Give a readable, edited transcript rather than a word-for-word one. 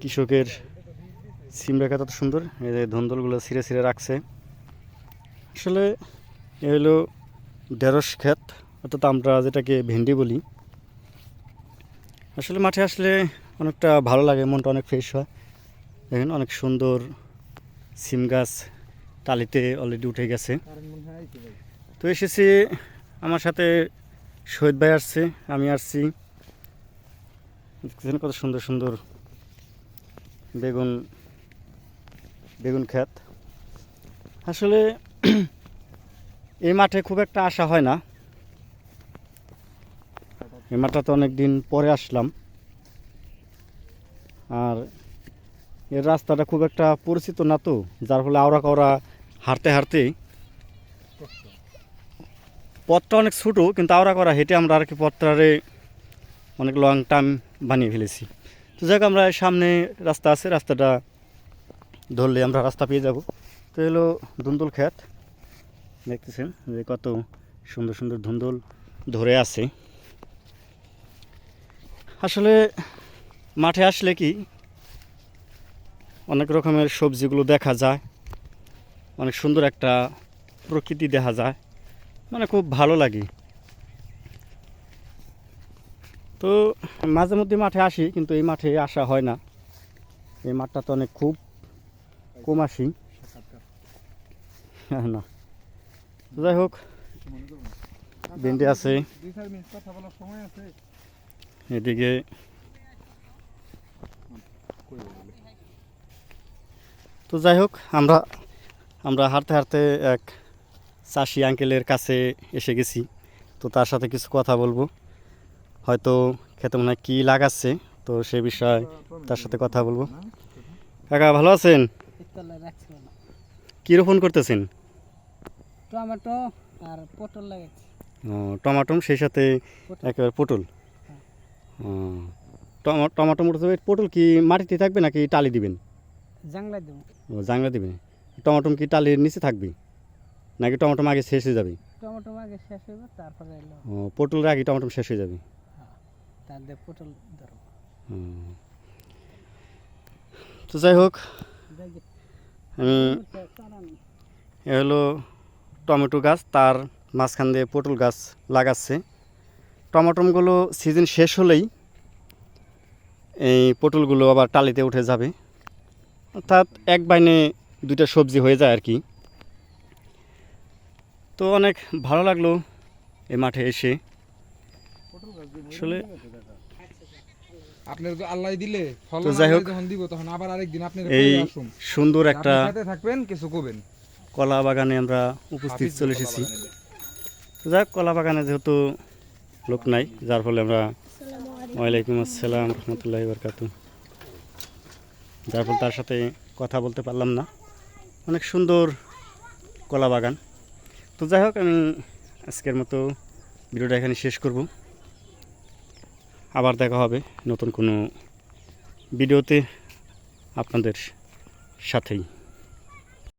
কৃষকের সিম রেখা তত সুন্দর, এই যে ধন্দলগুলো ছিঁড়ে ছিঁড়ে রাখছে। আসলে এ হলো ঢেঁড়স ক্ষেত, অর্থাৎ আমরা যেটাকে ভেন্ডি বলি। আসলে মাঠে আসলে অনেকটা ভালো লাগে, মনটা অনেক ফ্রেশ হয়। দেখেন অনেক সুন্দর সিম গাছ টালিতে অলরেডি উঠে গেছে। তো এসেছি, আমার সাথে শহীদ ভাই আসছে, আমি আসছি। দেখছেন কত সুন্দর সুন্দর বেগুন বেগুন ক্ষেত। আসলে এই মাঠে খুব একটা আসা হয় না, এই মাঠটা তো অনেক দিন পরে আসলাম। আর এর রাস্তাটা খুব একটা পরিচিত না, তো যার ফলে আওড়া কাওড়া হাঁটতে হাঁটতে পথটা অনেক ছোটো, কিন্তু আওড়া করা হেঁটে আমরা আর কি পথটারে অনেক লং টাইম বানিয়ে ফেলেছি। তো যাক, আমরা সামনে রাস্তা আছে, রাস্তাটা ধরলে আমরা রাস্তা পেয়ে যাব। তো এলো ধুন্দুল ক্ষেত, দেখতেছেন যে কত সুন্দর সুন্দর ধুন্দুল ধরে আছে। আসলে মাঠে আসলে কি অনেক রকমের সবজিগুলো দেখা যায়, অনেক সুন্দর একটা প্রকৃতি দেখা যায়, মানে খুব ভালো লাগে। তো মাঝে মধ্যে মাঠে আসি, কিন্তু এই মাঠে আসা হয় না, এই মাঠটা তো অনেক খুব কম আসি না। যাই হোক, ভেন্ডি আছে এদিকে। তো যাই হোক, আমরা আমরা হাঁটতে হাঁটতে এক চাষি আঙ্কেলের কাছে এসে গেছি। তো তার সাথে কিছু কথা বলবো, হয়তো খেতে মনে হয় কী লাগাচ্ছে, তো সে বিষয়ে তার সাথে কথা বলবো। কাকা ভালো আছেন? কী রোপণ করতেছেন? টমেটো আর পটল লাগাইছি। ও, টমাটো, সেই সাথে একেবারে পটল। ও, টমাটো মোটো, পটল কি মাটিতে থাকবে নাকি টালি দিবেন? জাংলা দেবো। ও, জাংলা দিবেন। টমাটো কি টালির নিচে থাকবে নাকি টমাটো আগে শেষ হয়ে যাবে? টমেটো আগে শেষ হইবে, তারপরে এলো ও, পটলের আগে টমাটো শেষ হয়ে যাবে। তারপরে পটল ধরবো। তো যাই হোক, আমি এ হলো টমেটো গাছ, তার মাঝখান দিয়ে পটল গাছ লাগাচ্ছে। টমাটোগুলো সিজন শেষ হলেই এই পটলগুলো আবার টালিতে উঠে যাবে, অর্থাৎ এক বাইনে দুইটা সবজি হয়ে যায় আর কি। তো অনেক ভালো লাগলো এই মাঠে এসে। আসলে আপনার তো আল্লাহ দিলে ফলন, তো যাই হোক, যখন দিব তখন আবার আরেকদিন আপনার এই সুন্দর একটা সাথে থাকবেন, কিছু করবেন। কলা বাগানে আমরা উপস্থিত চলে এসেছি। যাক, কলা বাগানে যেহেতু লোক নাই, যার ফলে আমরা, ওয়ালাইকুম আসসালাম রহমতুল্লাহি বারকাতু, যার ফলে তার সাথে কথা বলতে পারলাম না। অনেক সুন্দর কলা বাগান। তো যাই হোক, আমি আজকের মতো ভিডিওটা এখানে শেষ করব। আবার দেখা হবে নতুন কোনো ভিডিওতে আপনাদের সাথেই।